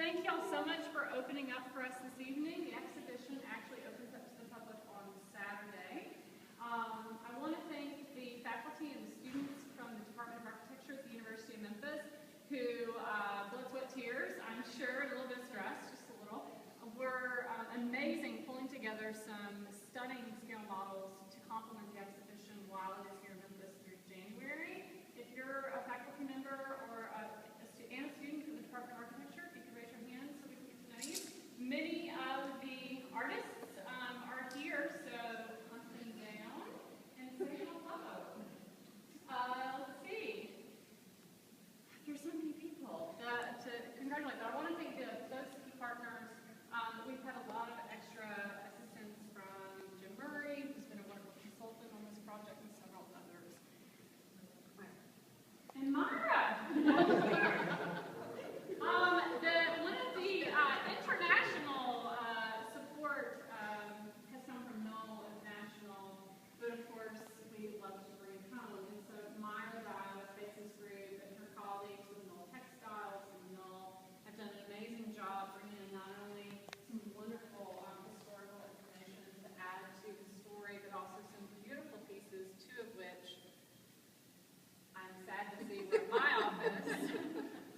thank y'all so much for opening up for us this evening. The exhibition actually opens up to the public on Saturday. I want to thank the faculty and the students from the Department of Architecture at the University of Memphis who, blood, sweat, tears, I'm sure, a little bit of stress, just a little, were amazing pulling together some stunning scale models to complement the exhibition while it is here in Memphis through January. If you're a faculty member or a student from the Department of Architecture, if you could raise your hand so we can get to know you. Many of the artists are here, so hunt them down and say hello. Let's see. There's so many people to congratulate, but I want to thank those key partners. We've had a lot of extra assistance from Jim Murray, who's been a wonderful consultant on this project, and several others. And Myra! One of the international support has come from Knoll International, but of course we love to bring it home. And so Myra, the Iowa Spaces Group, and her colleagues with Knoll Textiles and Knoll have done an amazing job bringing in not only some wonderful historical information to add to the story, but also some beautiful pieces, two of which I'm sad to see were in my office.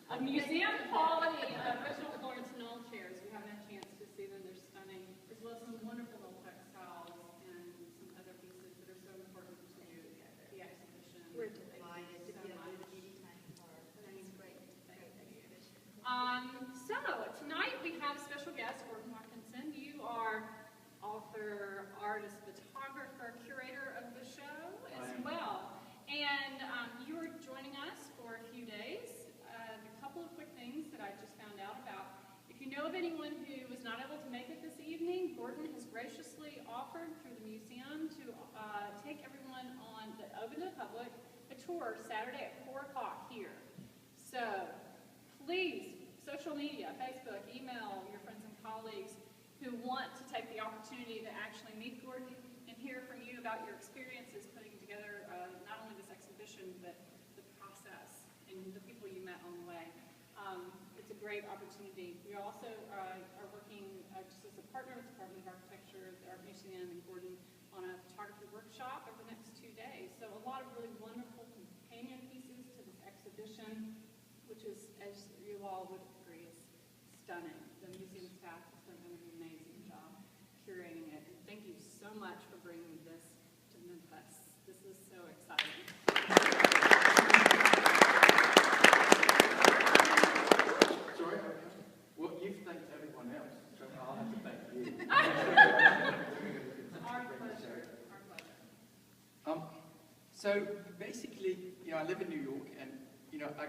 A museum quality original Florence Knoll chairs. We haven't had a chance to see them. They're stunning, as well as some wonderful Knoll textiles and some other pieces that are so important to the exhibition. We're delighted to be able to be time for our That's great. Thank you. So tonight we have special guest Gordon Watkinson. You are author, artist, photographer, curator of the show as well. And you are joining us for a few days. A couple of quick things that I just found out about. If you know of anyone who was not able to make it this evening, Gordon has graciously offered through the museum to take everyone on the open to the public a tour Saturday at 4 o'clock here. So please, social media, Facebook, email your friends and colleagues who want to take the opportunity to actually meet Gordon and hear from you about your experiences putting together not only this exhibition, but the process and the people you met on the way. It's a great opportunity. We also are working just as a partner with the Department of Architecture, the Art Museum, and Gordon on a photography workshop over the next 2 days. So a lot of really wonderful companion pieces to this exhibition, which is, as you all would agree, is stunning. The museum staff has done an amazing job curating it. And thank you so much for bringing this to Memphis. This is so exciting. Sorry? Well, you've thanked everyone else, so I'll have to thank you. Our pleasure. Our pleasure. So basically, I live in New York, and I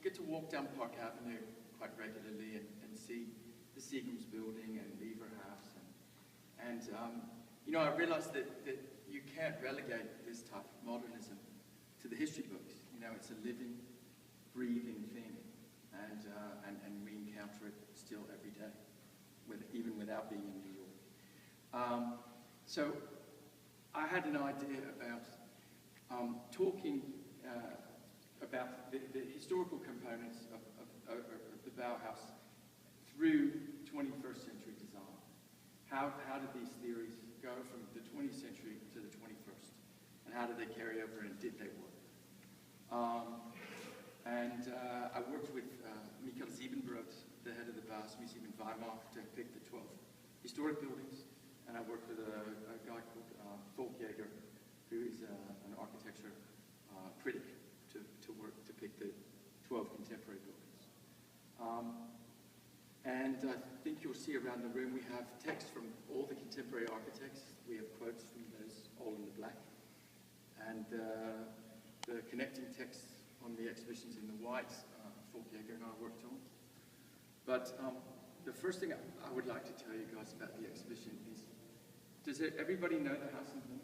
get to walk down Park Avenue quite regularly and see the Seagram's building and Lever House, and I realized that you can't relegate this type of modernism to the history books. It's a living, breathing thing, and we encounter it still every day, even without being in New York. So I had an idea about talking about the historical components of the Bauhaus through 21st century design. How did these theories go from the 20th century to the 21st? And how did they carry over, and did they work? I worked with Michael Siebenbrot, the head of the Bauhaus Museum in Weimar, to pick the 12 historic buildings. And I worked with a guy called Volkjäger, who is an architecture critic, to pick the 12 contemporary buildings. And I think you'll see around the room we have text from all the contemporary architects. We have quotes from those, all in the black. And the connecting texts on the exhibitions in the white, Volkjäger and I worked on. But the first thing I would like to tell you guys about the exhibition is, does everybody know the House in Bloom?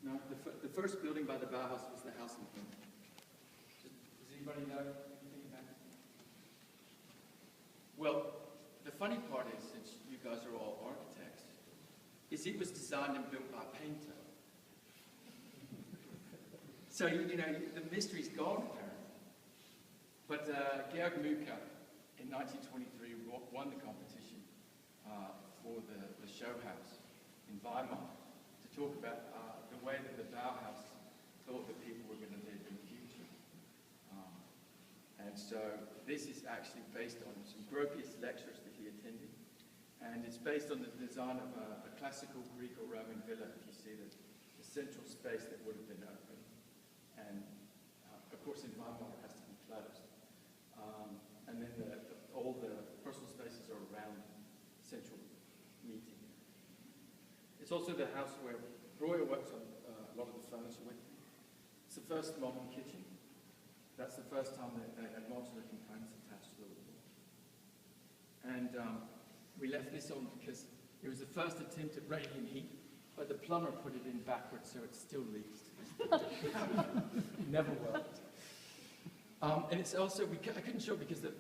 No? The first building by the Bauhaus was the House in Bloom. Does anybody know anything about it? Well, the funny part is, since you guys are all architects, is it was designed and built by a painter. So, the mystery's gone, apparently. But Georg Mucha in 1923 won the competition for the show house in Weimar to talk about the way that the Bauhaus thought that people were going to live in the future. And so this is actually based on some Gropius lectures that he attended. And it's based on the design of a classical Greek or Roman villa, if you see the central space that would have been open. And of course in Weimar it has to be closed. And then all the personal spaces are around the central meeting. It's also the house where Breuer worked on a lot of the furniture with. It's the first modern kitchen. That's the first time that they had modular components attached to the wall. And we left this on because it was the first attempt at radiant heat, but the plumber put it in backwards, so it still leaks. Never worked. And it's also, I couldn't show it because the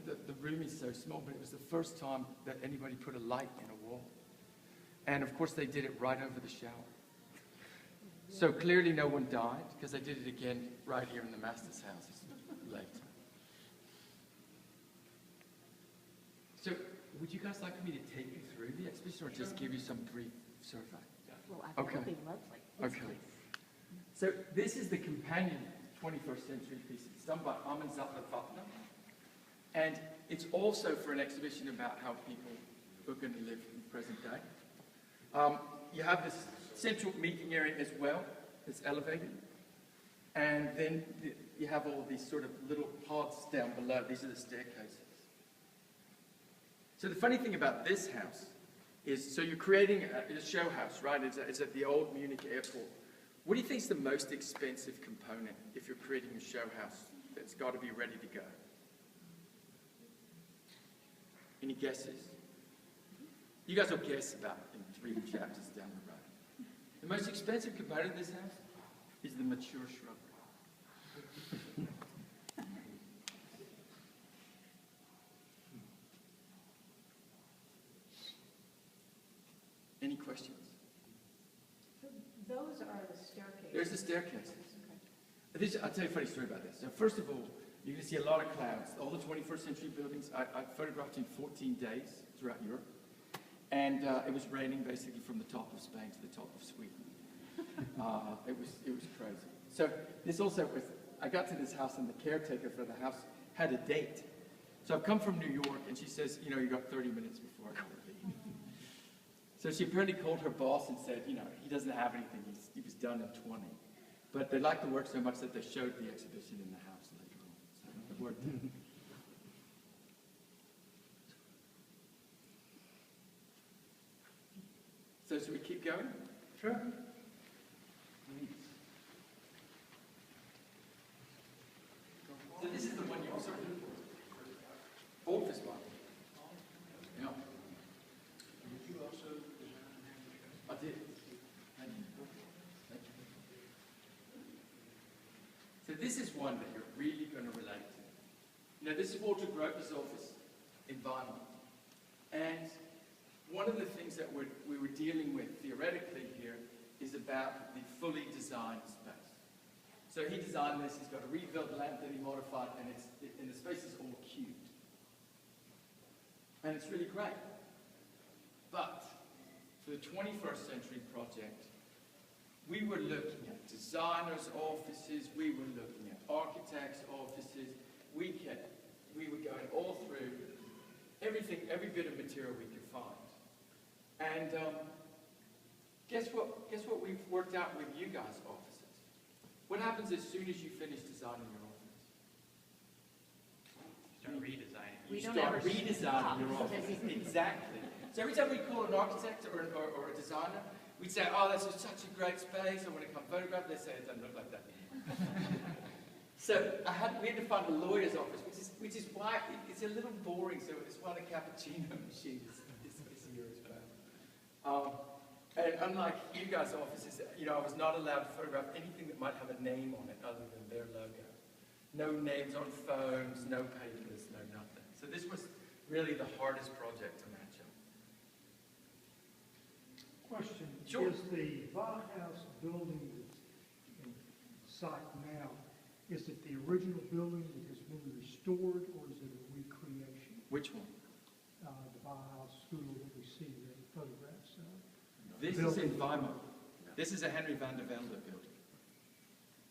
room is so small, but it was the first time that anybody put a light in a wall. And of course they did it right over the shower. So clearly no one died, because they did it again right here in the master's house later. So would you guys like me to take you through the exhibition or just give you some brief survey? Well, I think Okay. it'd be lovely. Yes, Okay. please. So this is the companion 21st century piece. It's done by Armin Zappler-Fatner. And it's also for an exhibition about how people are going to live in the present day. You have this central meeting area as well. It's elevated. And then you have all these sort of little pods down below. These are the staircases. So the funny thing about this house is, so you're creating a show house, right? It's at the old Munich airport. What do you think is the most expensive component if you're creating a show house that's got to be ready to go? Any guesses? You guys will guess about in 3 chapters down the road. The most expensive component of this house is the mature shrubbery. Any questions? So those are the staircases. There's the staircases. Okay. I'll tell you a funny story about this. So first of all, you're going to see a lot of clouds. All the 21st century buildings, I photographed in 14 days throughout Europe. And it was raining basically from the top of Spain to the top of Sweden. It was crazy. So this also was, I got to this house and the caretaker for the house had a date. So I've come from New York and she says, you got 30 minutes before I go to leave. So she apparently called her boss and said, he doesn't have anything. He was done in 20. But they liked the work so much that they showed the exhibition in the house later on. So it worked out. So should we keep going? Sure. So this is the one you also bought this one. Yeah. Did you also design I did. Thank you. So this is one that you're really going to relate to. This is Walter Gropius' office in Weimar. And one of the things that we were dealing with theoretically here is about the fully designed space. So he designed this, he's got a rebuilt lamp that he modified, and the space is all cubed. And it's really great. But for the 21st century project, we were looking at designers' offices, we were looking at architects' offices, we were going all through everything, every bit of material we could find. And guess what we've worked out with you guys' offices? What happens as soon as you finish designing your office? Start redesigning. You We don't start ever redesigning your stop. office. Exactly. So every time we call an architect or a designer, we'd say, oh, this is such a great space, I want to come photograph. They say it doesn't look like that. So we had to find a lawyer's office, which is why it's a little boring. So it's why the cappuccino machine is here as well. And unlike you guys' offices, I was not allowed to photograph anything that might have a name on it other than their logo. No names on phones, no papers, no nothing. So this was really the hardest project to match up. Question. Sure. Is the Bauhaus building that's in sight now, Is it the original building that has been restored, or is it a recreation? Which one? The Bauhaus school that we see the photographs of. This is in Weimar. This is a Henry van der Velde building.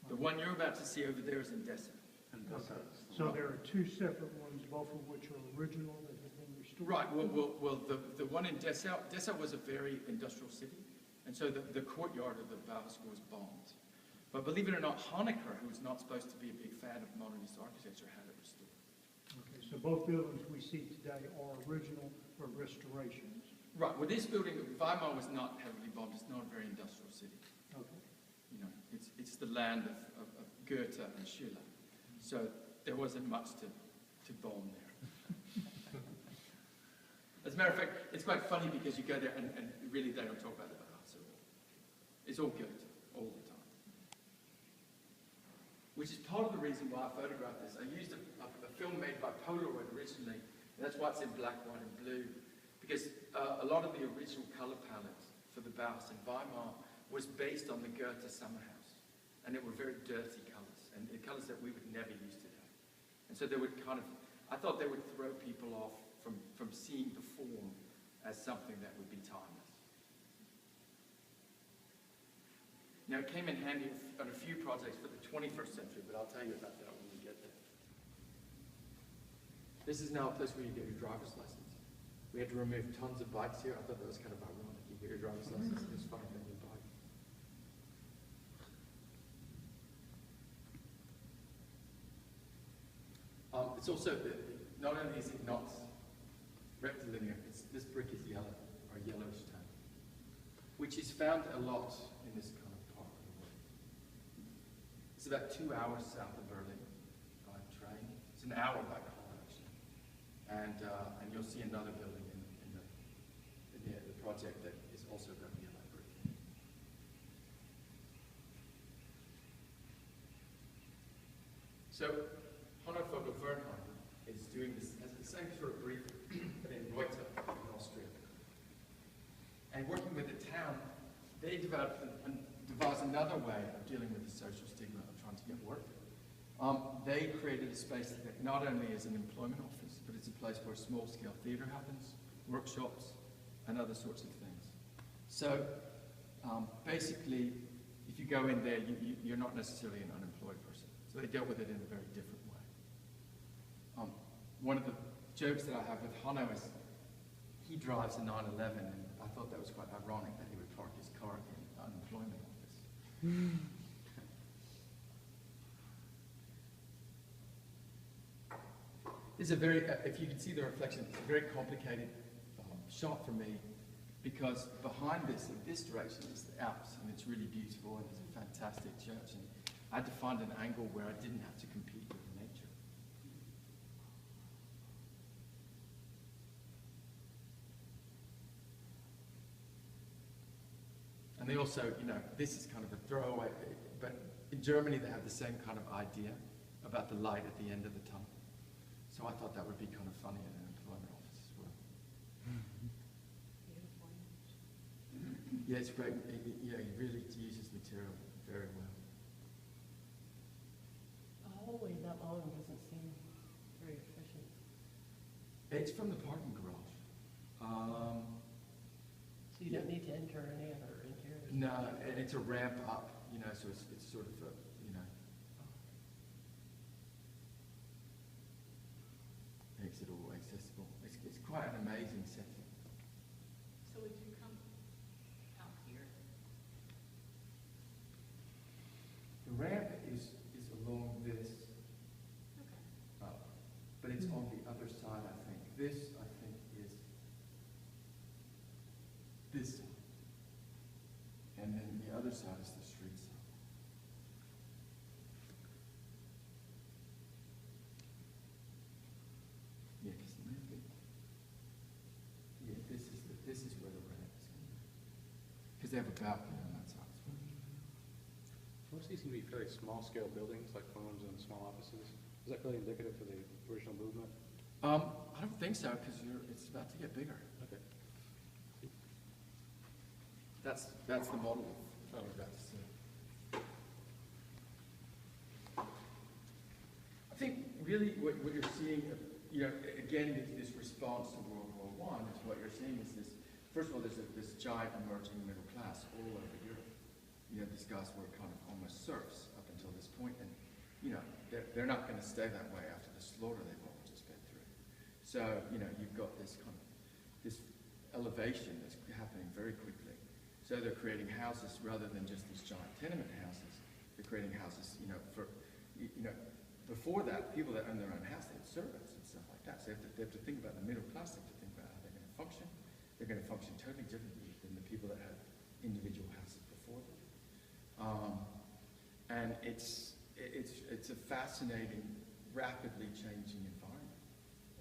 The one you're about to see over there is in Dessau. Okay. So there are two separate ones, both of which are original that have been restored? Right, well, the one in Dessau was a very industrial city, and so the courtyard of the Bauhaus school was bombed. But believe it or not, Honecker, who was not supposed to be a big fan of modernist architecture, had it restored. Okay, so both buildings we see today are original or restorations? Right, well, this building, Weimar was not heavily bombed. It's not a very industrial city. Okay. You know, it's the land of Goethe and Schiller. So there wasn't much to bomb there. As a matter of fact, it's quite funny because you go there and really they don't talk about the Bauhaus at all. It's all Goethe, all the time. Which is part of the reason why I photographed this. I used a film made by Polaroid originally, and that's why it's in black, white, and blue. Because a lot of the original color palette for the Bauhaus in Weimar was based on the Goethe summer house. And they were very dirty colors, and the colors that we would never use today. And so they would I thought they would throw people off from seeing the form as something that would be timeless. Now it came in handy on a few projects for the 21st century, but I'll tell you about that when we get there. This is now a place where you get your driver's license. We had to remove tons of bikes here. I thought that was kind of ironic. You get your driver's license, it's fine on your bike. It's also, not only is it not rectilinear, this brick is yellow, or yellowish tone, which is found a lot in this kind of part of the world. It's about 2 hours south of Berlin by train. It's an hour by car, actually. And you'll see another building in the project that is also got yellow brick. So, Hannover Wernheim is doing this as the same sort of brief, but in Reuter, in Austria. And working with the town, they devised another way of dealing with the social stigma of trying to get work. They created a space that not only is an employment office, but it's a place where small-scale theater happens, workshops, and other sorts of things. So, basically, if you go in there, you're not necessarily an unemployed person. So they dealt with it in a very different way. One of the jokes that I have with Hanno is he drives a 911, and I thought that was quite ironic that he would park his car in the unemployment office. It's a very, if you can see the reflection, it's a very complicated shot for me, because behind this, in this direction, is the Alps, and it's really beautiful, and it's a fantastic church, and I had to find an angle where I didn't have to compete with nature. And they also, you know, this is kind of a throwaway, but in Germany they have the same kind of idea about the light at the end of the tunnel. So I thought that would be kind of funny in an employment office as well. Yeah, it's great. Yeah, he really uses material very well. A hallway that long doesn't seem very efficient. It's from the parking garage. So you don't need to enter any other interiors? No, and it's a ramp up, you know, so it's sort of, you know, makes it all accessible. It's quite an amazing setting. So would you come out here? The ramp is along this, Okay. but it's on the other side, I think. This, I think, is this side. And then the other side is the street side. Yeah, because this is where the ramp is going to be. Because they have a balcony on that side as well. Most of these seem to be fairly small-scale buildings, like homes and small offices. Is that really indicative for the original movement? I don't think so, because it's about to get bigger. Okay. That's the model of what we're about to see. really what you're seeing, again, this response to World War I is what you're seeing is this, first of all, there's this giant emerging middle class all over Europe. These guys were kind of almost serfs up until this point, and they're not going to stay that way after the slaughter they've all just been through. So, you've got this kind of, this elevation that's happening very quickly. So they're creating houses rather than just these giant tenement houses. They're creating houses, for, before that, people that own their own house, they had servants and stuff like that. So they have to think about the middle class, they have to think about how they're going to function. They're going to function totally differently than the people that had individual houses before them. And it's a fascinating, rapidly changing environment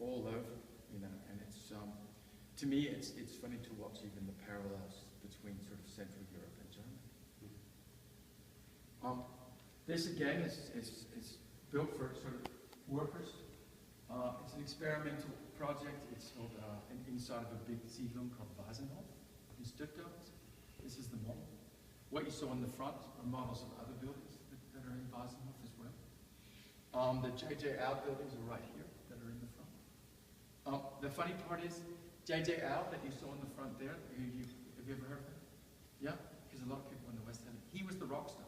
all over, and it's, to me, it's funny to watch even the parallels between sort of Central Europe and Germany. This again is built for sort of workers. It's an experimental project. It's called inside of a big siedlung called Weisenhof in Stuttgart. This is the model. What you saw in the front are models of other buildings that are in Weisenhof as well. The J.J. Al buildings are right here that are in the front. The funny part is, J.J. Al that you saw in the front there, have you ever heard of him? Yeah? Because a lot of people in the West End, he was the rock star.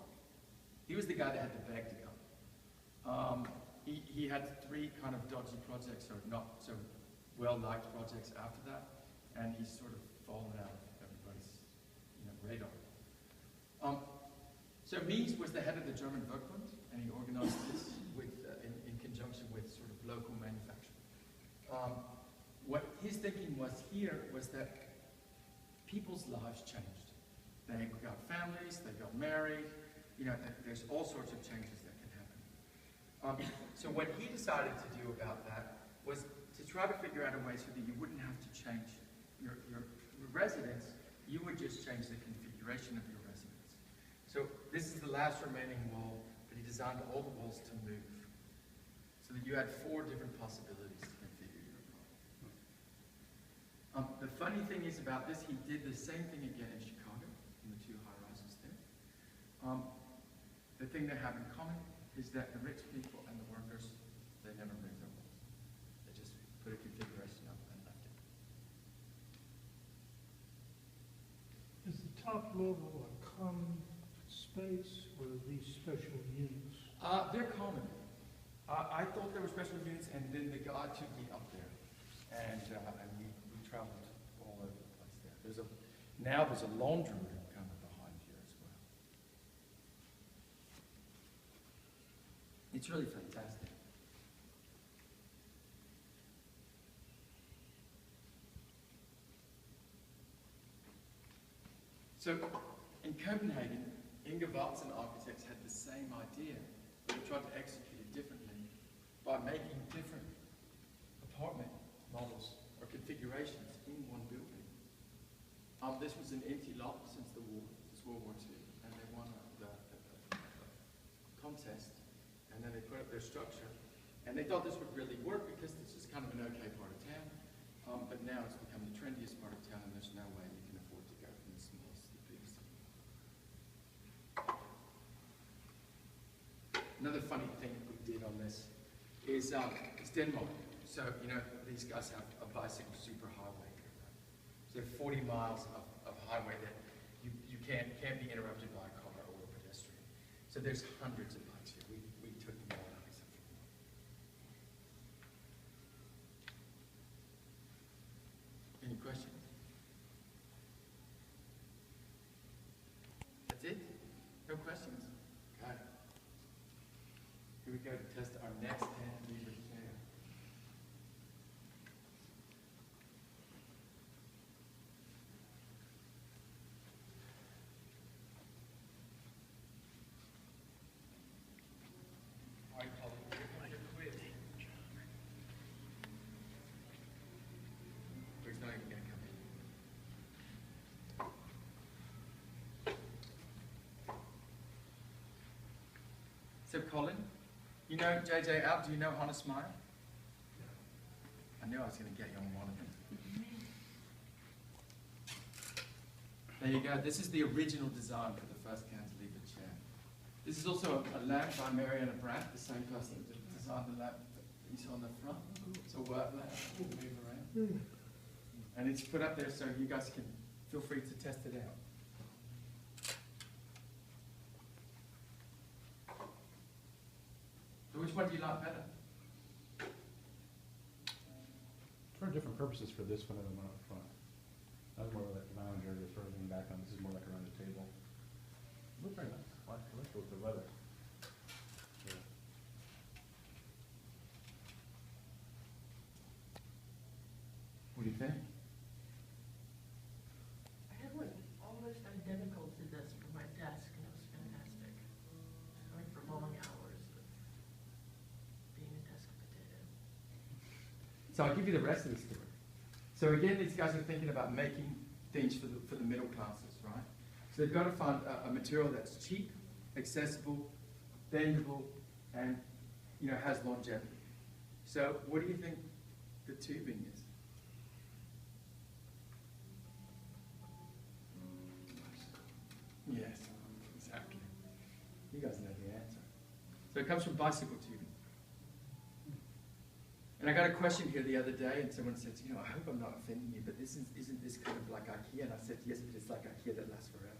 He was the guy that had to beg to come. He had 3 kind of dodgy projects, or not so well-liked projects after that, and he's sort of fallen out of everybody's radar. So Mies was the head of the German Werkbund, and he organized this with, in conjunction with sort of local manufacturing. What his thinking was here was that people's lives changed. They got families, they got married, there's all sorts of changes that can happen. So what he decided to do about that was to try to figure out a way so that you wouldn't have to change your residence, you would just change the configuration of your residence. So this is the last remaining wall, but he designed all the walls to move, so that you had 4 different possibilities to configure your apartment. The funny thing is about this, he did the same thing again in Chicago, in the 2 high-rises there. The thing they have in common is that the rich people and the workers, they never moved their walls. They just put a configuration up and left it. Is the top level a common space, or are these special units? They're common. I thought there were special units, and then the guy took me up there, and we traveled all over the place there. Now there's a laundry room kind of behind here as well. It's really fantastic. So in Copenhagen, Inge Watson architects had the same idea, but they tried to execute it differently by making different apartment models or configurations in one building. This was an empty lot since the war, since World War II, and they won the contest, and then they put up their structure, and they thought this would really work because this is kind of an okay part of town, but now it's become the trendiest part of town, and there's no way you can afford to go from the smallest to the biggest. Another funny thing we did on this is Denmark. So, these guys have a bicycle superhighway here. So there are 40 miles of highway that you can't be interrupted by a car or a pedestrian. So there's hundreds of bikes here. We took them all out except for one. Any questions? That's it? No questions? Got it. Here we go to test our next hand lever chair. All right, Paul, here comes your quiz. He's not even going to come in. So, Colin, you know J.J. Al, do you know Honest Meyer? I knew I was going to get you on one of them. There you go. This is the original design for the first cantilever chair. This is also a lamp by Mariana Brandt, the same person that designed the lamp that piece on the front. So we'll move around. And it's put up there so you guys can feel free to test it out. So which one do you like better? For different purposes for this one and the one up front. That was more like lounge area for everything back on. This is more like around the table. Looks very nice. I like it with the leather. Yeah. What do you think? I had one almost identical to this for my desk, and it was fantastic. I mean, for long hours of being a desk potato. So I'll give you the rest of the story. So again, these guys are thinking about making things for the middle classes, right? So they've got to find a material that's cheap, accessible, bendable, and has longevity. So what do you think the tubing is? Yes, exactly. You guys know the answer. So it comes from bicycle tubing. And I got a question here the other day, and someone said, I hope I'm not offending you, but isn't this kind of like IKEA? And I said, yes, but it's like IKEA that lasts forever.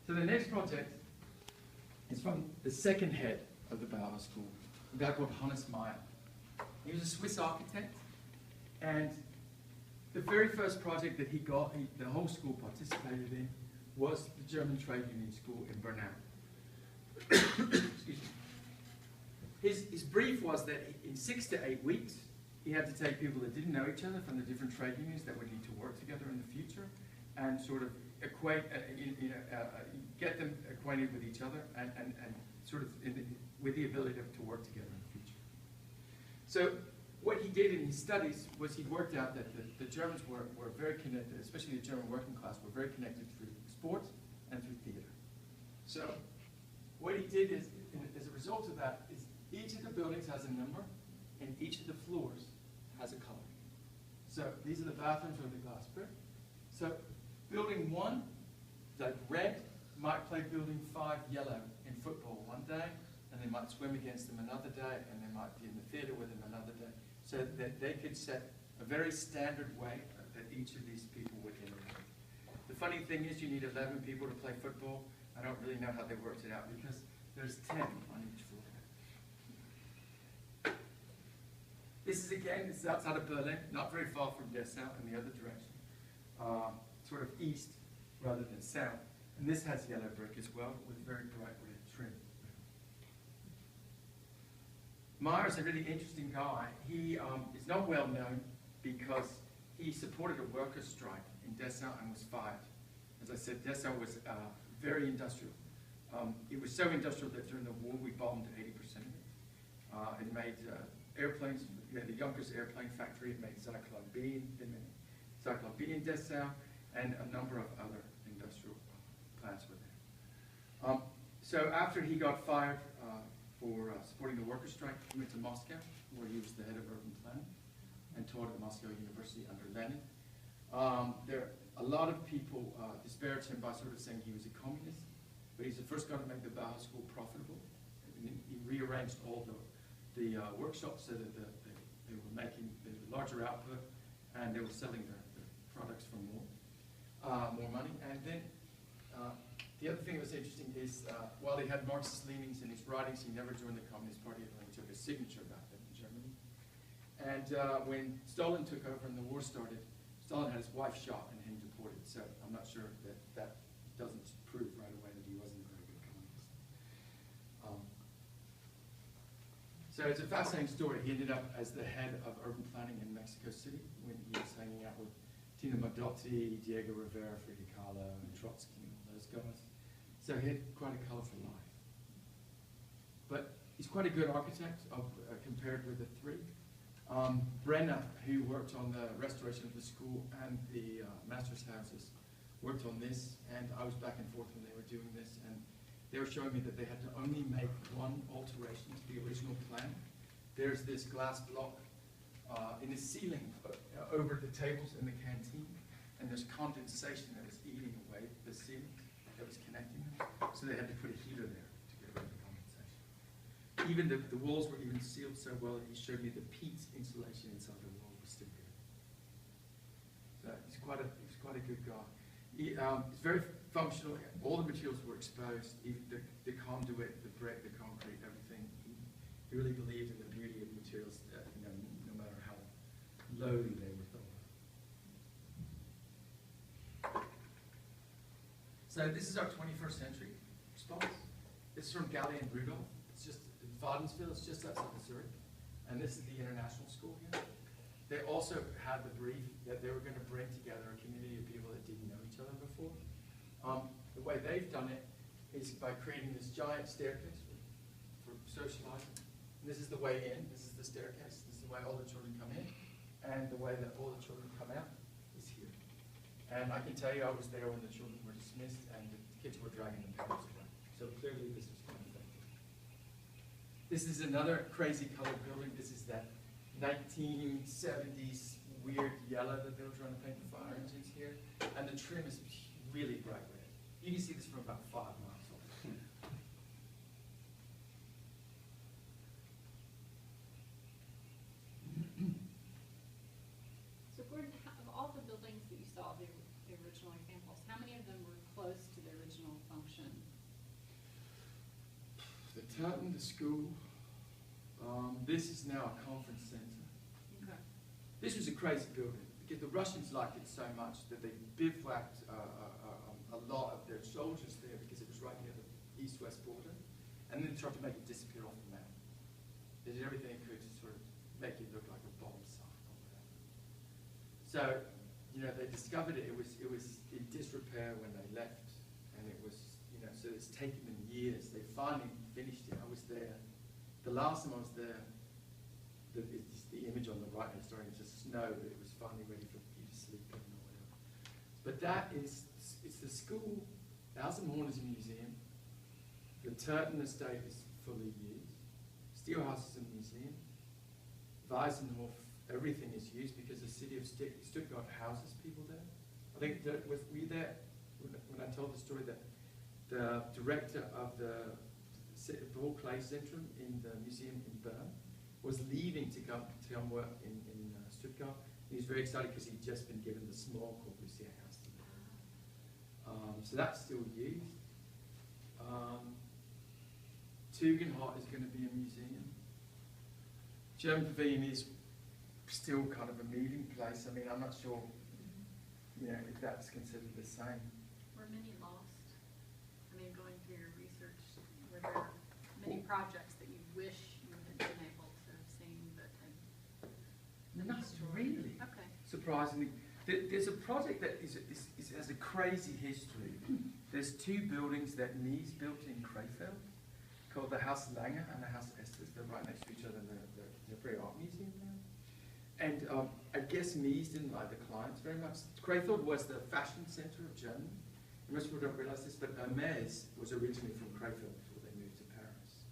So the next project is from the second head of the Bauhaus school, a guy called Hannes Meyer. He was a Swiss architect, and the very first project that he got, the whole school participated in, was the German trade union school in Bernau. Excuse me. His brief was that in 6 to 8 weeks, he had to take people that didn't know each other from the different trade unions that would need to work together in the future, and sort of get them acquainted with each other, and sort of with the ability to work together in the future. So what he did in his studies was he worked out that the Germans were very connected, especially the German working class, were very connected through sport and through theater. So what he did is, as a result of that, is each of the buildings has a number, and each of the floors has a color. So these are the bathrooms or the glass brick. So building 1, like red, might play building 5 yellow in football one day, and they might swim against them another day, and they might be in the theater with them another day. So that they could set a very standard way that each of these people would interact. The funny thing is you need 11 people to play football. I don't really know how they worked it out because there's 10 on each floor. This is this is outside of Berlin, not very far from Dessau in the other direction. Sort of east rather than south. And this has yellow brick as well with very bright red trim. Meyer's a really interesting guy. He is not well known because he supported a workers' strike in Dessau and was fired. As I said, Dessau was very industrial. It was so industrial that during the war we bombed 80% of it. It made airplanes, the Junkers airplane factory, it made Zyklon B in Dessau, and a number of other industrial plants were there. So after he got fired for supporting the workers' strike, he went to Moscow, where he was the head of urban planning, and taught at Moscow University under Lenin. A lot of people disparaged him by sort of saying he was a communist, but he's the first guy to make the Bauhaus school profitable. He rearranged all the workshops so that they were making the larger output, and they were selling their products for more money. And then the other thing that was interesting is while he had Marxist leanings in his writings, he never joined the Communist Party until he took his signature back then in Germany. And when Stalin took over and the war started, Stalin had his wife shot and him deported. So I'm not sure that doesn't prove right away that he wasn't a very good communist. So it's a fascinating story. He ended up as the head of urban planning in Mexico City when he was hanging out with Tina Modotti, Diego Rivera, Frida Kahlo, and Trotsky, and all those guys. So he had quite a colorful life. But he's quite a good architect compared with the three. Brenna, who worked on the restoration of the school and the master's houses, worked on this, and I was back and forth when they were doing this, and they were showing me that they had to only make one alteration to the original plan. There's this glass block in the ceiling over the tables in the canteen, and there's condensation that was eating away the ceiling that was connecting them. So they had to put a heater there to get rid of the condensation. Even the walls were even sealed so well that he showed me the peat insulation inside the wall was still good. So he's quite a good guy. He's very functional. All the materials were exposed, even the conduit, the brick, the concrete, everything. He really believed in the beauty of materials, no matter how lowly they were thought. So this is our 21st century response. This is from Galli and Rudolph. It's just in Wadensville. It's just outside Zurich, and this is the international school here. They also had the brief that they were going to bring together a community of people that didn't know each other before. The way they've done it is by creating this giant staircase for socializing. And this is the way in, this is the staircase, this is the way all the children come in, and the way that all the children come out is here. And I can tell you I was there when the children were dismissed and the kids were dragging the parents away. So clearly this was quite effective. This is another crazy colored building. This is that 1970s weird yellow that they were trying to paint the fire engines here. And the trim is really bright red. You can see this from about 5 miles off. So Gordon, of all the buildings that you saw, the original examples, how many of them were close to the original function? The Tartan, the school. This is now a conference center. Okay. This was a crazy building because the Russians liked it so much that they bivouacked a lot of their soldiers there because it was right near the east-west border, and then they tried to make it disappear off the map. They did everything they could to sort of make it look like a bomb site or whatever. So, they discovered it. It was in disrepair when they left, and it was, so it's taken them years. They finally finished it. I was there. The last time I was there, it's the image on the right hand story, it's just snow, but it was finally ready for you to sleep in or whatever. But it's the school. Alsenhorn is a museum. The Turton estate is fully used. Steelhouse is a museum. Weisenhof, everything is used because the city of Stuttgart houses people there. I think that were you there when I told the story that the director of the Clay Centrum in the museum in Bern was leaving to come work in Stuttgart. He was very excited because he'd just been given the small Corbusier house to live in. So that's still used. Tugendhat is going to be a museum. German Pavilion is still kind of a meeting place. I mean, I'm not sure, if that's considered the same. Were many lost? I mean, going through your research, were there many projects that you wish you had been able to have seen that had Not really. Okay. Surprisingly, there's a project that has a crazy history. There's 2 buildings that Mies built in Krefeld, called the House Lange and the House Estes. They're right next to each other in the Contemporary Art Museum now. And I guess Mies didn't like the clients very much. Krefeld was the fashion center of Germany. Most people don't realize this, but Hermès was originally from Krefeld before they moved to Paris.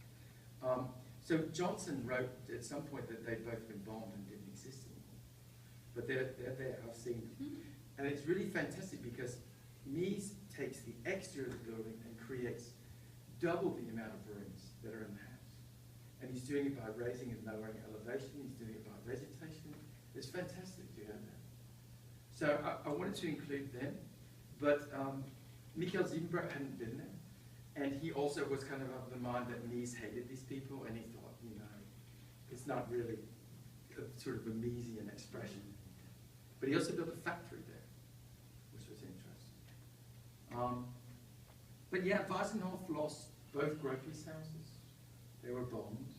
So Johnson wrote at some point that they'd both been bombed and didn't exist anymore. But they're there, I've seen them. And it's really fantastic because Mies takes the exterior of the building and creates double the amount of rooms that are in the house. And he's doing it by raising and lowering elevation, he's doing it by vegetation. It's fantastic to have that. So I wanted to include them, but Michael Siebenbrot hadn't been there. And he also was kind of the mind that Mies hated these people, and he thought, it's not really sort of a Miesian expression. But he also built a factory there, which was interesting. But yeah, Weisenhof lost both Gropius houses. They were bombed.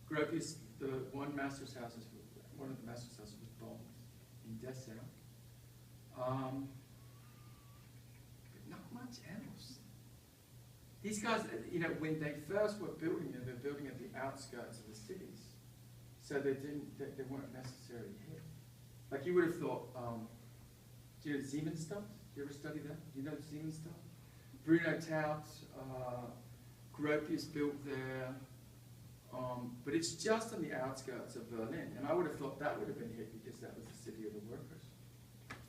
Gropius, one of the master's houses was bombed in Dessau. But not much else. These guys, when they first were building them, they were building at the outskirts of the cities. So they weren't necessarily here. Like you would have thought, do you know Siemensstadt? Do you ever study that? Do you know Siemensstadt? Bruno Taut, Gropius built there, but it's just on the outskirts of Berlin. And I would have thought that would have been hit because that was the city of the workers,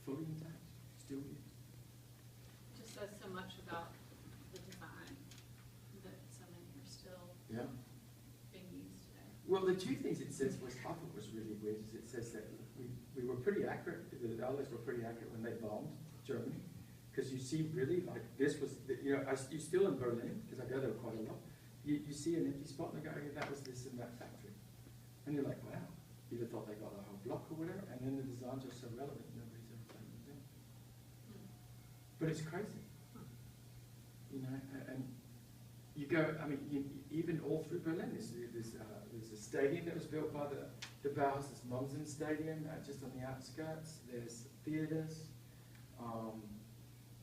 fully intact. still used. It just says so much about the design that so many are still Yeah. being used today. Well, the two things it says, which I thought was really weird, is it says that we were pretty accurate, the Allies were pretty accurate when they bombed Germany, because you see really, like, this was, you're still in Berlin, because I go there quite a lot, you see an empty spot and they go, okay, that was this and that factory. And you're like, wow, you'd have thought they got a whole block or whatever, and then the designs are so relevant, nobody's ever played them down. But it's crazy. You know, and you go, I mean, even all through Berlin, there's a stadium that was built by the Bauhaus, this Munzen Stadium, just on the outskirts. There's theaters.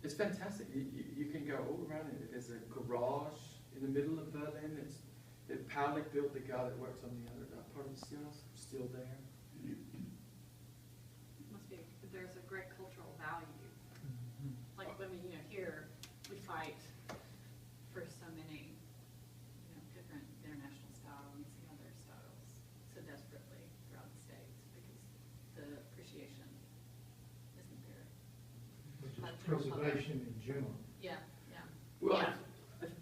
It's fantastic. You can go all around it. There's a garage in the middle of Berlin. Paulik built the guy that works on the other part of the still there. Must be, there's a great cultural value. Like when we, here, we fight for so many, different international styles and some other styles so desperately throughout the States because the appreciation isn't there. Which is preservation in general. Yeah, yeah. Well, Yeah.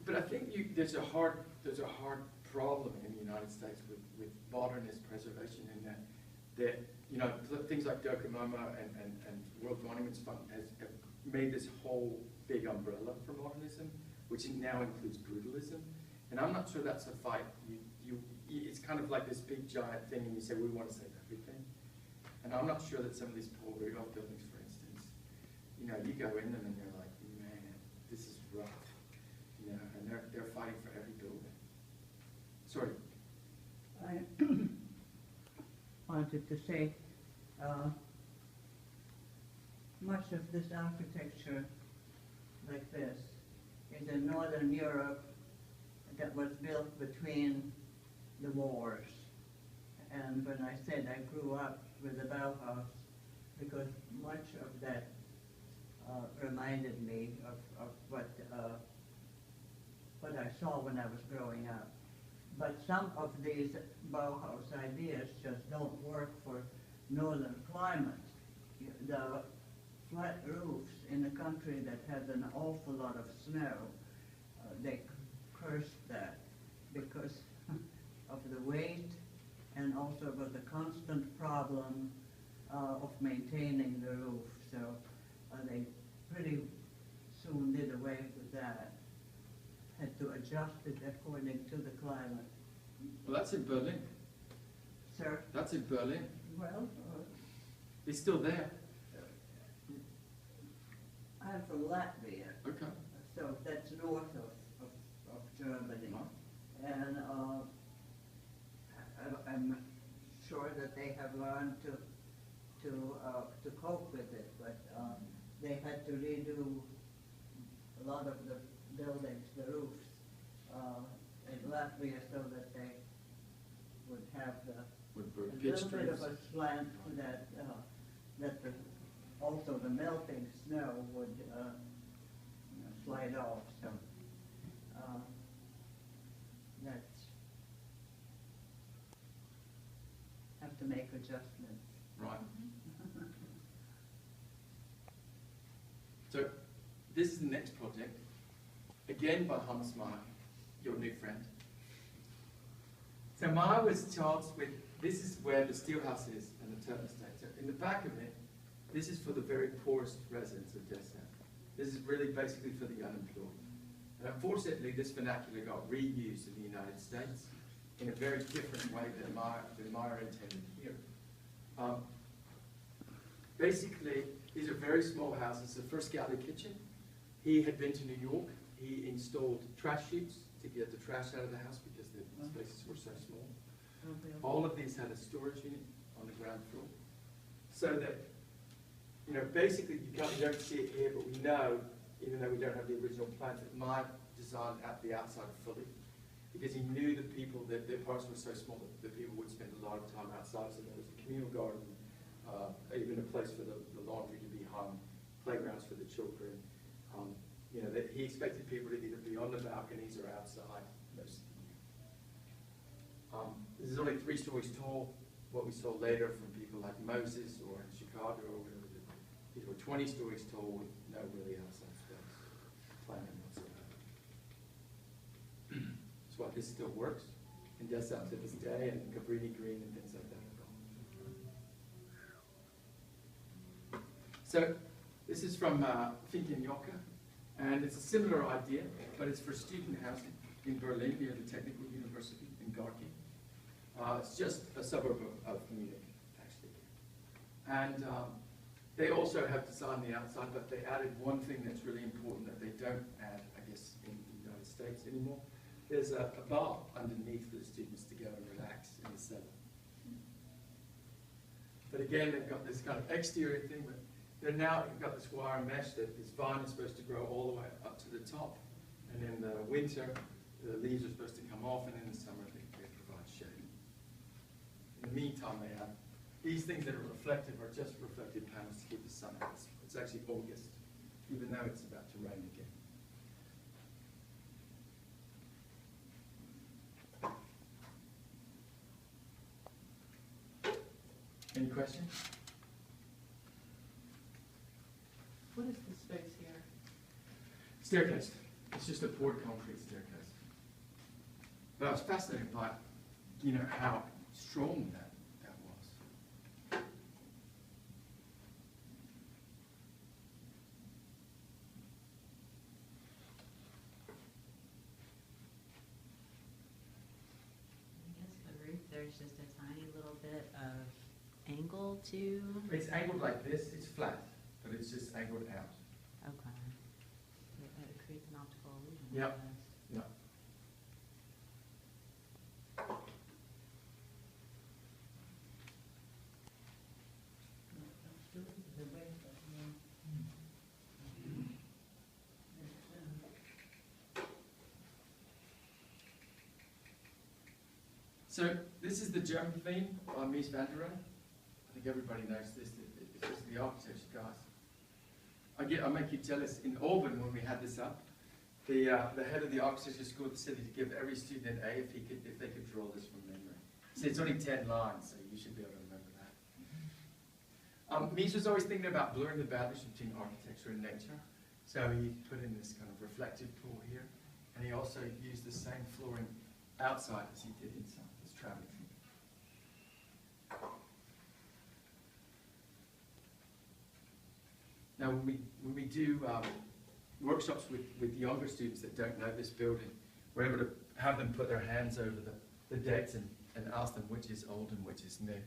but I think there's a hard problem in the United States with modernist preservation in that things like Dokumoma and World Monuments Fund have made this whole big umbrella for modernism, which now includes brutalism. And I'm not sure that's a fight. It's kind of like this big giant thing, and you say we want to save everything. And I'm not sure that some of these Paul Rudolph buildings, for instance, you go in them and you're like, man, this is rough. And they're fighting for every building. Sorry. I wanted to say, much of this architecture like this is in Northern Europe that was built between the wars. And when I said I grew up with the Bauhaus, because much of that reminded me of what I saw when I was growing up. But some of these Bauhaus ideas just don't work for northern climate. The flat roofs in a country that has an awful lot of snow, they cursed that because of the weight and also of the constant problem of maintaining the roof. So they pretty soon did away with that. Had to adjust it according to the climate. Well, that's in Berlin. Sir? That's in Berlin. Well, It's still there. I'm from Latvia, Okay. so that's north of Germany. Huh? And I'm sure that they have learned to cope with it, but they had to redo a lot of the buildings, the roofs, in Latvia so that they would have a little bit of a slant that also the melting snow would slide off. So that's have to make adjustments. Right. So this is the next project, again by Hans Meyer, your new friend. So Meyer was charged with, this is where the steel house is and the thermostat. So in the back of it, this is for the very poorest residents of Dessau. This is really basically for the unemployed. And unfortunately, this vernacular got reused in the United States in a very different way than Meyer intended here. Basically, these are very small houses. The first galley kitchen, he had been to New York. He installed trash chutes to get the trash out of the house because the spaces were so small. All of these had a storage unit on the ground floor. So that, basically you don't see it here, but we know, even though we don't have the original plans, that Meyer designed at the outside fully. Because he knew that the apartments were so small that the people would spend a lot of time outside. So there was a communal garden, even a place for the laundry to be hung, playgrounds for the children. That he expected people to either be on the balconies or outside most of the year. This is only 3 stories tall. What we saw later from people like Moses or in Chicago or whatever, These were 20 stories tall with no really outside space planning whatsoever. That's why this still works and does that to this day, and Cabrini Green and things like that are gone. So this is from Finkenjoka, and it's a similar idea, but it's for student housing in Berlin near the Technical University in Gorki. It's just a suburb of Munich, actually. And they also have designed the outside, but they added one thing that's really important that they don't add, I guess, in the United States anymore. There's a bar underneath for the students to go and relax in the cellar. But again, they've got this kind of exterior thing, but they're now got this wire mesh that this vine is supposed to grow all the way up to the top. And in the winter, the leaves are supposed to come off, and in the summer, they provide shade. In the meantime, they have these things that are reflective are just reflective panels to keep the sun out. It's actually August, even though it's about to rain again. Any questions? What is the space here? Staircase. It's just a poured concrete staircase. But I was fascinated by, how strong that was. I guess the roof, there's just a tiny little bit of angle to. It's angled like this. It's flat, but it's just angled out. Okay. It creates an optical illusion. Yep. I guess. Yeah. So this is the German theme by Mies van der Rohe. I think everybody knows this. It's just the architecture guys. I make you jealous. In Auburn, when we had this up, the head of the architecture school of the city to give every student an A if they could draw this from memory. See, it's only 10 lines, so you should be able to remember that. Mies was always thinking about blurring the boundaries between architecture and nature. So he put in this kind of reflective pool here, and he also used the same flooring outside as he did inside. Traveling. Now, when we do workshops with younger students that don't know this building, we're able to have them put their hands over the decks and ask them which is old and which is new.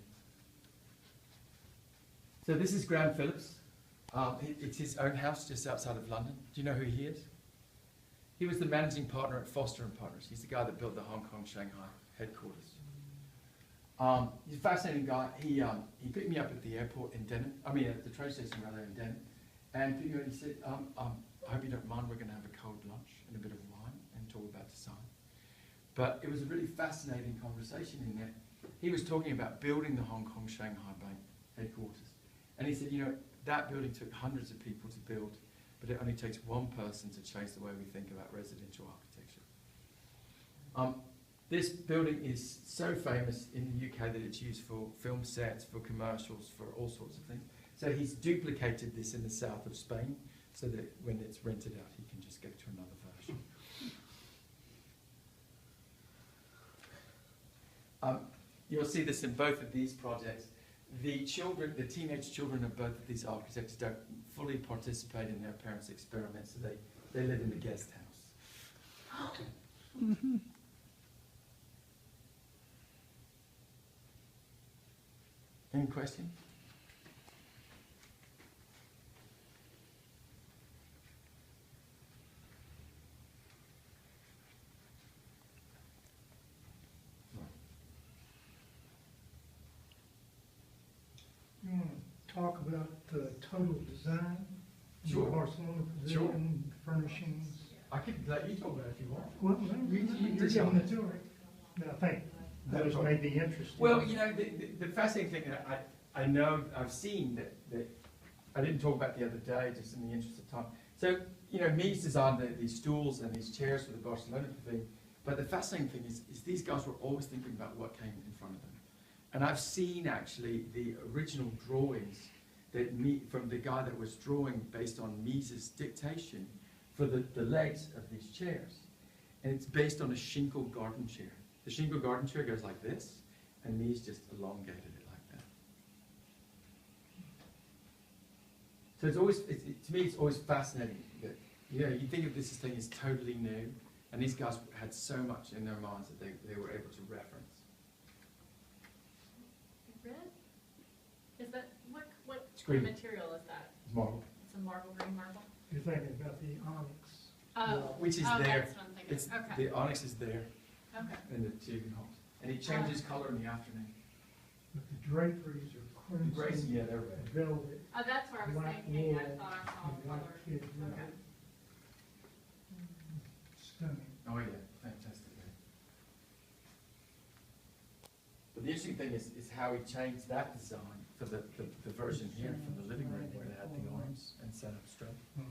So this is Graham Phillips. It's his own house just outside of London. Do you know who he is? He was the managing partner at Foster & Partners. He's the guy that built the Hong Kong, Shanghai headquarters. He's a fascinating guy. He picked me up at the airport in Denham, at the train station rather in Denham, and he said, I hope you don't mind, we're going to have a cold lunch and a bit of wine and talk about design. But it was a really fascinating conversation in there. He was talking about building the Hong Kong, Shanghai Bank headquarters. And he said, that building took hundreds of people to build, but it only takes one person to change the way we think about residential architecture. This building is so famous in the UK that it's used for film sets, for commercials, for all sorts of things. So he's duplicated this in the south of Spain, so that when it's rented out, he can just go to another version. You'll see this in both of these projects. The teenage children of both of these architects don't fully participate in their parents' experiments, so they live in the guest house. Any questions? You want to talk about total design? Sure. Barcelona Pavilion, furnishings? I could let you talk about it if you want. Well, you're giving it to her. I think those may be interesting. Well, the fascinating thing that I know, I've seen that I didn't talk about the other day, just in the interest of time. So, Mies designed these stools and these chairs for the Barcelona Pavilion, but the fascinating thing is these guys were always thinking about what came in front of them. And I've seen, actually, the original drawings that from the guy that was drawing based on Mies's dictation for the legs of these chairs. And it's based on a shingle garden chair. The shingle garden chair goes like this, and Mies just elongated it like that. So it's always, to me, it's always fascinating that, you know, you think of this thing as totally new, and these guys had so much in their minds that they were able to reference. Red? Is that, what green. material is that? It's marble. It's a marble, green marble? You're thinking about the onyx. Oh. Which is Oh, there. that's what I'm thinking. It's, Okay. the onyx is there Okay. in the Tugendhaus. And it changes color in the afternoon. But the draperies are The grace, crimson, yeah, they're red. velvet, Oh, that's where I was black thinking. wool, I thought I saw and white color. kid Okay. velvet. Stunning. Oh yeah, fantastic. Yeah. But the interesting thing is how he changed that design for the version here for the living room where they had the arms and set up straight. Mm.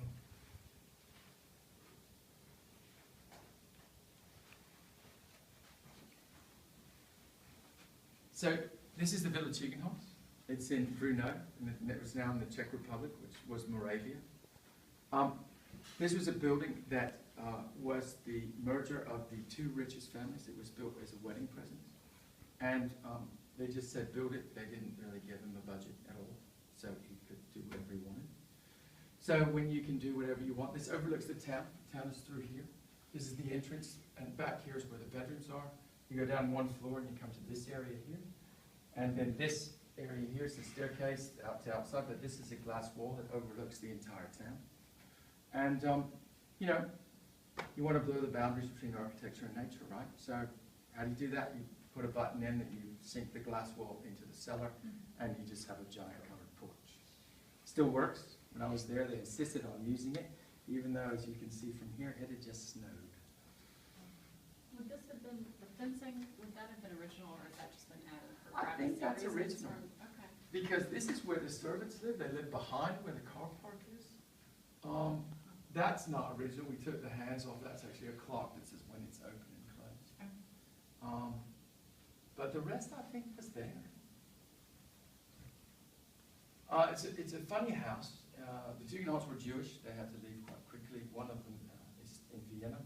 So this is the Villa Tugendhaus. It's in Brno, and it was now in the Czech Republic, which was Moravia. This was a building that was the merger of the two richest families. It was built as a wedding present. And they just said build it. They didn't really give him a budget at all, so he could do whatever he wanted. So when you can do whatever you want, this overlooks the town. The town is through here. This is the entrance, and back here is where the bedrooms are. You go down one floor and you come to this area here. And then this area here is the staircase out to outside, but this is a glass wall that overlooks the entire town. And, you know, you want to blur the boundaries between architecture and nature, right? So how do you do that? You put a button in that you sink the glass wall into the cellar, and you just have a giant covered porch. Still works. When I was there, they insisted on using it, even though, as you can see from here, it had just snowed. Would this have been, the fencing, would that have been original, or has that just been added for I privacy think that's reasons, original. or- Okay. Because this is where the servants live. They live behind where the car park is. That's not original. We took the hands off. That's actually a clock that says when it's open and closed. Okay. But the rest, I think, was there. It's a funny house. The Tugendhaus were Jewish. They had to leave quite quickly. One of them is in Vienna,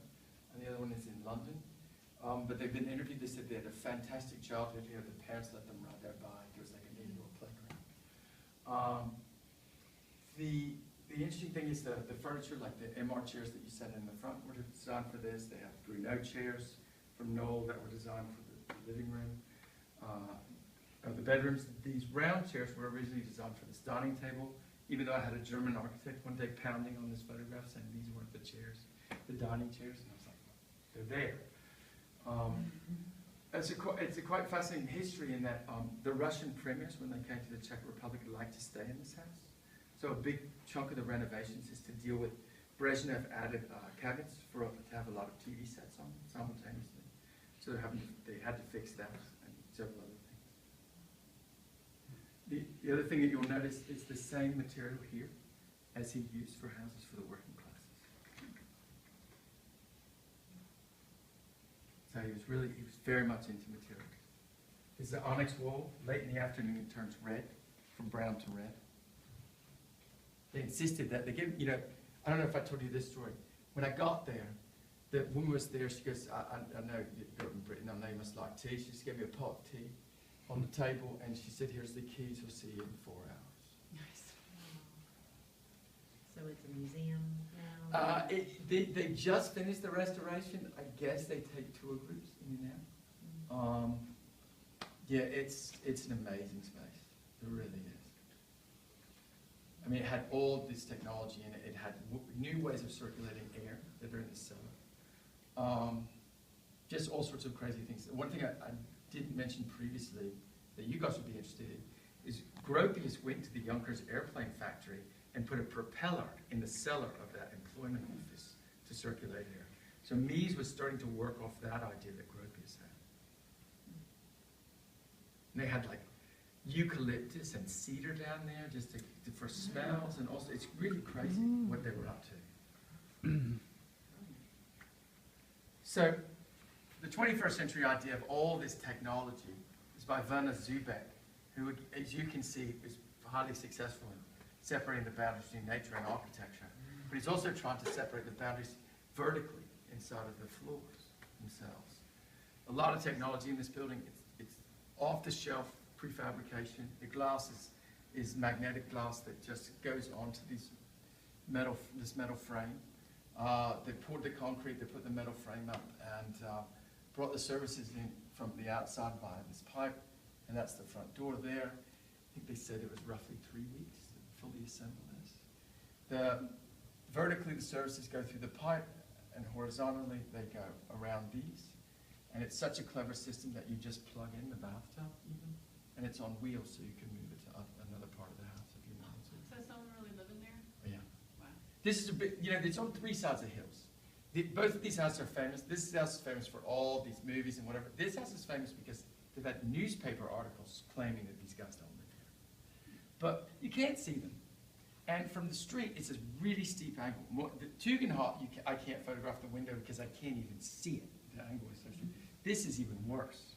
and the other one is in London. But they've been interviewed. They said they had a fantastic childhood here. The parents let them ride their bike. It was like an indoor playground. The interesting thing is the furniture, like the MR chairs that you sat in the front, were designed for this. They have Bruno chairs from Knoll that were designed for the living room. The bedrooms, these round chairs were originally designed for this dining table, even though I had a German architect one day pounding on this photograph saying these weren't the chairs, the dining chairs, and I was like, they're there. It's a quite fascinating history in that the Russian premiers, when they came to the Czech Republic, liked to stay in this house. So a big chunk of the renovations is to deal with Brezhnev added cabinets to have a lot of TV sets on simultaneously. So they had to fix that and several other things. The other thing that you'll notice is the same material here as he used for houses for the working classes. So he was very much into material. This is the onyx wall. Late in the afternoon, it turns red, from brown to red. They insisted that they give, I don't know if I told you this story. When I got there, the woman was there. She goes, I know you grew up in Britain. I know you must like tea. She just gave me a pot of tea on the table, and she said, "Here's the keys. We'll see you in 4 hours." Nice. So it's a museum now? They just finished the restoration. I guess they take tour groups in and out. Yeah, it's an amazing space. It really is. I mean, it had all this technology in it. It had new ways of circulating air that are in the cellar. Just all sorts of crazy things. One thing I didn't mention previously that you guys would be interested in is Gropius went to the Junkers airplane factory and put a propeller in the cellar of that employment office to circulate air. So Mies was starting to work off that idea that Gropius had. And they had like eucalyptus and cedar down there just for smells, and also it's really crazy what they were up to. So the 21st century idea of all this technology is by Werner Zubeck, who, as you can see, is highly successful in separating the boundaries between nature and architecture, but he's also trying to separate the boundaries vertically inside of the floors themselves. A lot of technology in this building. It's off-the-shelf prefabrication. The glass is magnetic glass that just goes onto this metal frame. They poured the concrete, they put the metal frame up, and brought the services in from the outside via this pipe, and that's the front door there. I think they said it was roughly 3 weeks to fully assemble this. Vertically, the services go through the pipe, and horizontally, they go around these. And it's such a clever system that you just plug in the bathtub even, and it's on wheels, so you can move it to another part of the house if you want to. So someone really living there? Yeah. Wow. This is a bit, it's on 3 sides of hills. Both of these houses are famous. This house is famous for all these movies and whatever. This house is famous because they've had newspaper articles claiming that these guys don't live here. But you can't see them. And from the street, it's a really steep angle. The Tugendhat, I can't photograph the window because I can't even see it. The angle is so steep. This is even worse.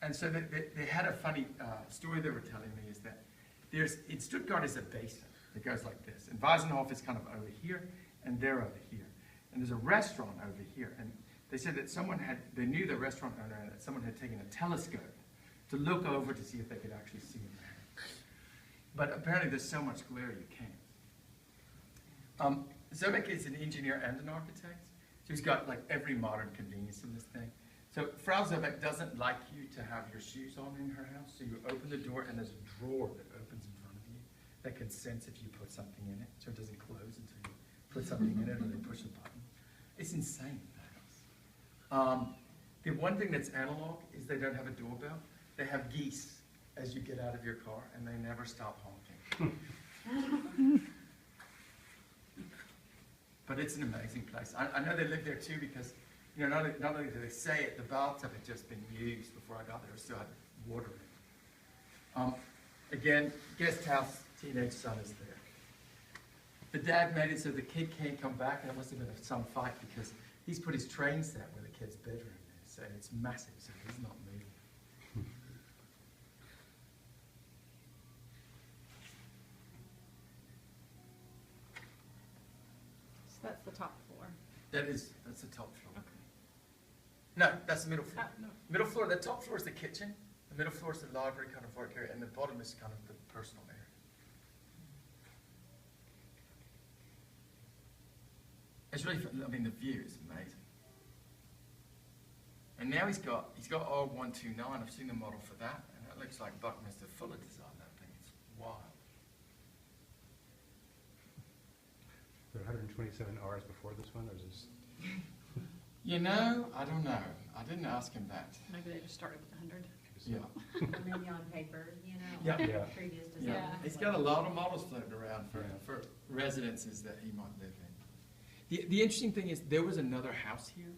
And so they had a funny story they were telling me is that in Stuttgart is a basin that goes like this. And Weisenhof is kind of over here, and they're over here. And there's a restaurant over here. And they said that they knew the restaurant owner, and that someone had taken a telescope to look over to see if they could actually see him there. But apparently there's so much glare you can't. Zobek is an engineer and an architect. So he's got like every modern convenience in this thing. So Frau Zobek doesn't like you to have your shoes on in her house. So you open the door and there's a drawer that opens in front of you that can sense if you put something in it. So it doesn't close until you put something in it or they push a button. It's insane, that house. The one thing that's analog is they don't have a doorbell. They have geese as you get out of your car, and they never stop honking. But it's an amazing place. I know they live there too because, not only do they say it, the bathtub had just been used before I got there. It still had water in it. Again, guest house, teenage son is there. The dad made it so the kid can't come back, and it must have been some fight because he's put his train set where the kid's bedroom is, and it's massive, so he's not moving. So that's the top floor. That's the top floor. Okay. No, that's the middle floor. No. Middle floor, the top floor is the kitchen, the middle floor is the library kind of work area, and the bottom is kind of the personal area. It's really fun. I mean, the view is amazing. And now he's got R129. I've seen the model for that, and that looks like Buckminster Fuller designed that thing. It's wild. There are 127 Rs before this one, or is this? I don't know. I didn't ask him that. Maybe they just started with 100. Yeah. Or maybe on paper, Yeah. like Yeah. previous Yeah. designs. He's got a lot of models floating around for residences that he might live in. The interesting thing is there was another house here,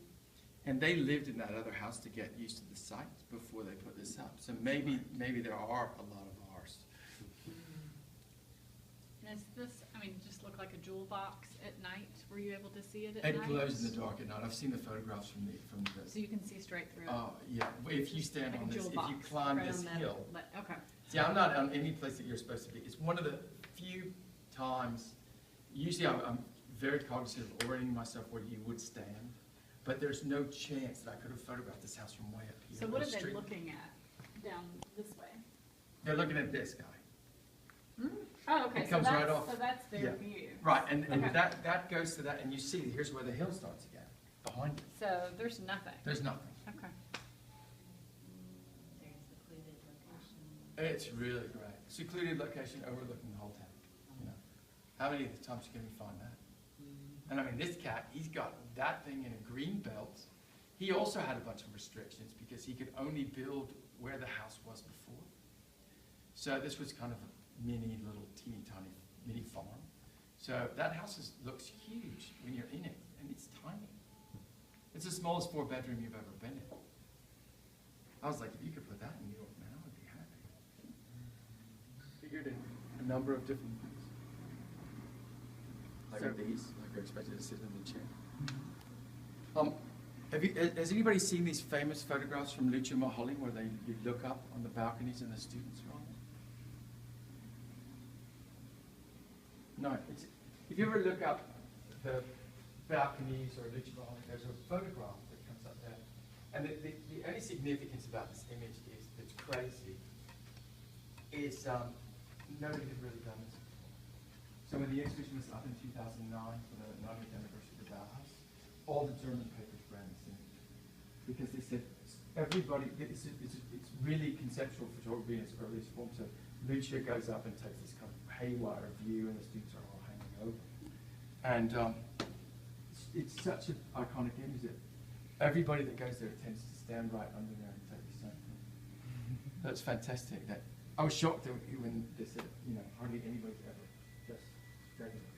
and they lived in that other house to get used to the site before they put this up. So maybe there are a lot of ours. And is this, just look like a jewel box at night? Were you able to see it at night? It glows in the dark at night. I've seen the photographs from the. So you can see straight through it? Oh, yeah. If you stand Like a on this, jewel if you box, climb right this on that- hill. Okay. See, I'm not on any place that you're supposed to be. It's one of the few times, usually I'm very cognizant of orienting myself where you would stand, but there's no chance that I could have photographed this house from way up here. So on what the are they street. looking at down this way? They're looking at this guy. Oh, okay, It comes right off. so that's their Yeah. view. Right, and Okay. that goes to that, and you see, here's where the hill starts again, behind you. So there's nothing. There's nothing. Okay. Very secluded location. It's really great. Secluded location overlooking the whole town. How many times can you find that? And this cat, he's got that thing in a green belt. He also had a bunch of restrictions because he could only build where the house was before. So this was kind of a little teeny tiny mini farm. So that house looks huge when you're in it, and it's tiny. It's the smallest 4-bedroom you've ever been in. I was like, if you could put that in New York now, I'd be happy. Figured in a number of different things. Like these, like you're expected to sit in the chair. Has anybody seen these famous photographs from Lucio Maholli where you look up on the balconies and the students are on No, it's, if you ever look up the balconies or Lucha, there's a photograph that comes up there. And the only significance about this image is, that's crazy, is nobody had really done this before. So when the exhibition was up in 2009 for the 90th anniversary of the Bauhaus, all the German papers ran this image. Because they said, everybody, it's really conceptual photography in its earliest form. So Lucia goes up and takes this kind of haywire view, and the students are all hanging over. And it's such an iconic image that everybody that goes there tends to stand right under there and take this something. That's fantastic. That I was shocked when they said, hardly anybody's ever just taken it.